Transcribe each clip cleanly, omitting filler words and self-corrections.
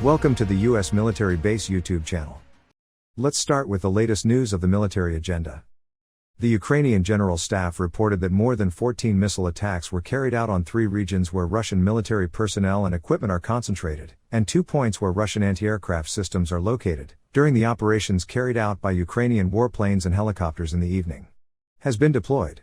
Welcome to the U.S. Military Base YouTube channel. Let's start with the latest news of the military agenda. The Ukrainian General Staff reported that more than 14 missile attacks were carried out on 3 regions where Russian military personnel and equipment are concentrated, and 2 points where Russian anti-aircraft systems are located, during the operations carried out by Ukrainian warplanes and helicopters in the evening. Has been deployed.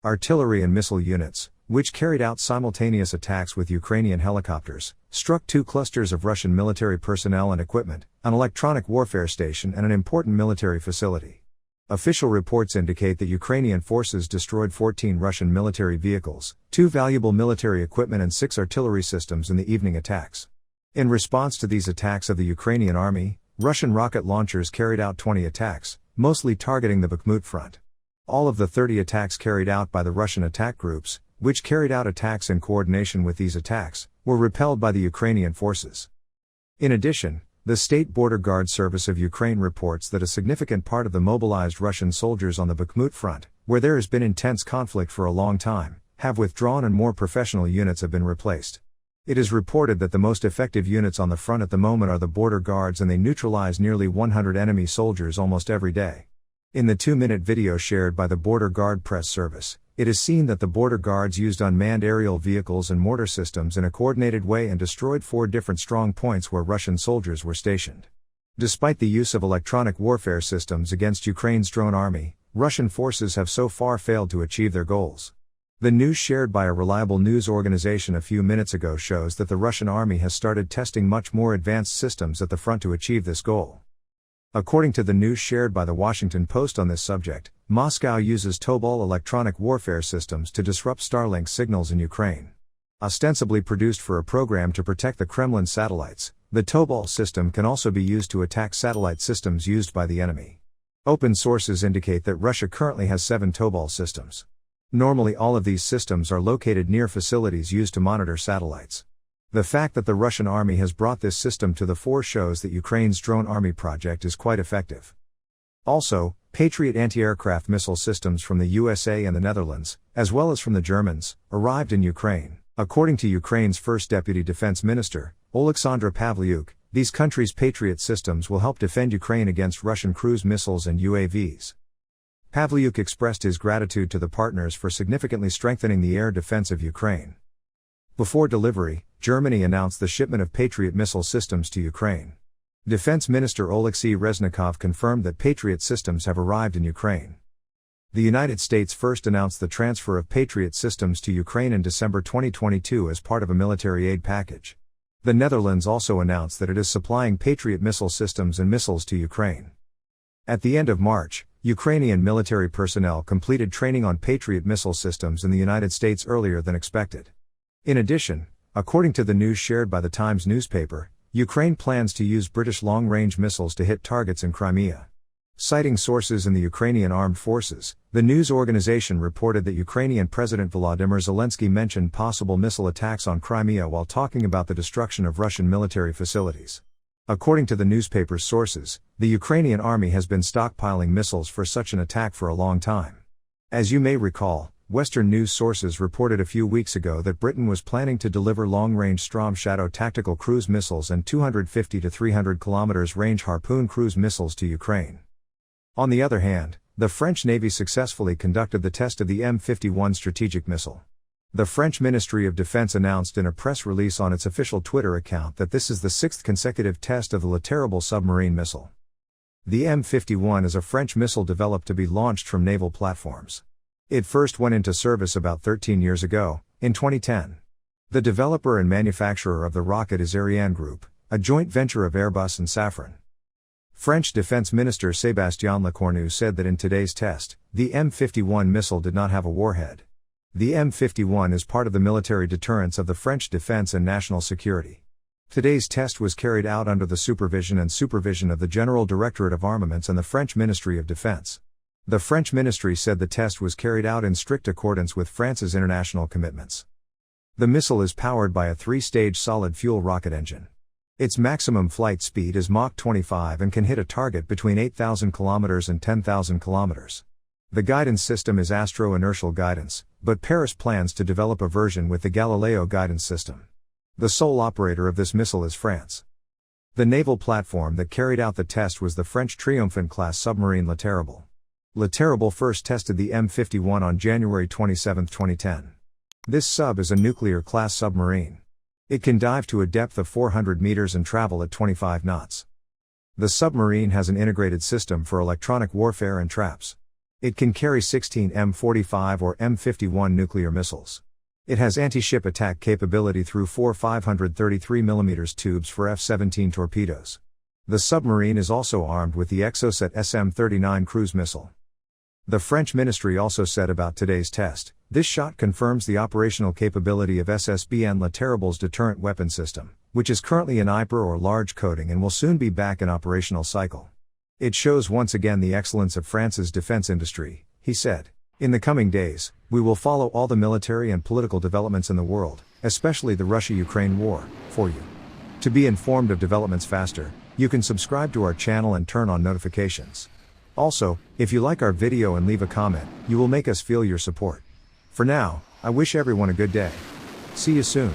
Artillery and missile units, which carried out simultaneous attacks with Ukrainian helicopters, struck 2 clusters of Russian military personnel and equipment, an electronic warfare station and an important military facility. Official reports indicate that Ukrainian forces destroyed 14 Russian military vehicles, 2 valuable military equipment and 6 artillery systems in the evening attacks. In response to these attacks of the Ukrainian army, Russian rocket launchers carried out 20 attacks, mostly targeting the Bakhmut front. All of the 30 attacks carried out by the Russian attack groups, which carried out attacks in coordination with these attacks, were repelled by the Ukrainian forces. In addition, the State Border Guard Service of Ukraine reports that a significant part of the mobilized Russian soldiers on the Bakhmut front, where there has been intense conflict for a long time, have withdrawn and more professional units have been replaced. It is reported that the most effective units on the front at the moment are the border guards, and they neutralize nearly 100 enemy soldiers almost every day. In the 2-minute video shared by the Border Guard Press Service, it is seen that the border guards used unmanned aerial vehicles and mortar systems in a coordinated way and destroyed 4 different strong points where Russian soldiers were stationed. Despite the use of electronic warfare systems against Ukraine's drone army, Russian forces have so far failed to achieve their goals. The news shared by a reliable news organization a few minutes ago shows that the Russian army has started testing much more advanced systems at the front to achieve this goal. According to the news shared by the Washington Post on this subject, Moscow uses Tobol electronic warfare systems to disrupt Starlink signals in Ukraine. Ostensibly produced for a program to protect the Kremlin satellites, the Tobol system can also be used to attack satellite systems used by the enemy. Open sources indicate that Russia currently has 7 Tobol systems. Normally all of these systems are located near facilities used to monitor satellites. The fact that the Russian army has brought this system to the fore shows that Ukraine's drone army project is quite effective. Also, Patriot anti-aircraft missile systems from the USA and the Netherlands, as well as from the Germans, arrived in Ukraine. According to Ukraine's first deputy defense minister, Oleksandr Pavlyuk, these countries' Patriot systems will help defend Ukraine against Russian cruise missiles and UAVs. Pavlyuk expressed his gratitude to the partners for significantly strengthening the air defense of Ukraine. Before delivery, Germany announced the shipment of Patriot missile systems to Ukraine. Defense Minister Oleksiy Reznikov confirmed that Patriot systems have arrived in Ukraine. The United States first announced the transfer of Patriot systems to Ukraine in December 2022 as part of a military aid package. The Netherlands also announced that it is supplying Patriot missile systems and missiles to Ukraine. At the end of March, Ukrainian military personnel completed training on Patriot missile systems in the United States earlier than expected. In addition, according to the news shared by the Times newspaper, Ukraine plans to use British long-range missiles to hit targets in Crimea. Citing sources in the Ukrainian armed forces, the news organization reported that Ukrainian President Volodymyr Zelensky mentioned possible missile attacks on Crimea while talking about the destruction of Russian military facilities. According to the newspaper's sources, the Ukrainian army has been stockpiling missiles for such an attack for a long time. As you may recall, Western news sources reported a few weeks ago that Britain was planning to deliver long-range Storm Shadow tactical cruise missiles and 250 to 300 km range Harpoon cruise missiles to Ukraine. On the other hand, the French Navy successfully conducted the test of the M51 strategic missile. The French Ministry of Defense announced in a press release on its official Twitter account that this is the 6th consecutive test of the La Terrible submarine missile. The M51 is a French missile developed to be launched from naval platforms. It first went into service about 13 years ago, in 2010. The developer and manufacturer of the rocket is Ariane Group, a joint venture of Airbus and Safran. French Defense Minister Sébastien Lecornu said that in today's test, the M51 missile did not have a warhead. The M51 is part of the military deterrence of the French defense and national security. Today's test was carried out under the supervision of the General Directorate of Armaments and the French Ministry of Defense. The French ministry said the test was carried out in strict accordance with France's international commitments. The missile is powered by a 3-stage solid-fuel rocket engine. Its maximum flight speed is Mach 25 and can hit a target between 8,000 km and 10,000 km. The guidance system is astro-inertial guidance, but Paris plans to develop a version with the Galileo guidance system. The sole operator of this missile is France. The naval platform that carried out the test was the French Triomphant-class submarine Le Terrible. Le Terrible first tested the M51 on January 27, 2010. This sub is a nuclear-class submarine. It can dive to a depth of 400 meters and travel at 25 knots. The submarine has an integrated system for electronic warfare and traps. It can carry 16 M45 or M51 nuclear missiles. It has anti-ship attack capability through 4 533mm tubes for F-17 torpedoes. The submarine is also armed with the Exocet SM-39 cruise missile. The French ministry also said about today's test, "This shot confirms the operational capability of SSBN Le Terrible's deterrent weapon system, which is currently in IPER or large coding and will soon be back in operational cycle. It shows once again the excellence of France's defense industry," he said. "In the coming days, we will follow all the military and political developments in the world, especially the Russia-Ukraine war, for you. To be informed of developments faster, you can subscribe to our channel and turn on notifications. Also, if you like our video and leave a comment, you will make us feel your support. For now, I wish everyone a good day. See you soon."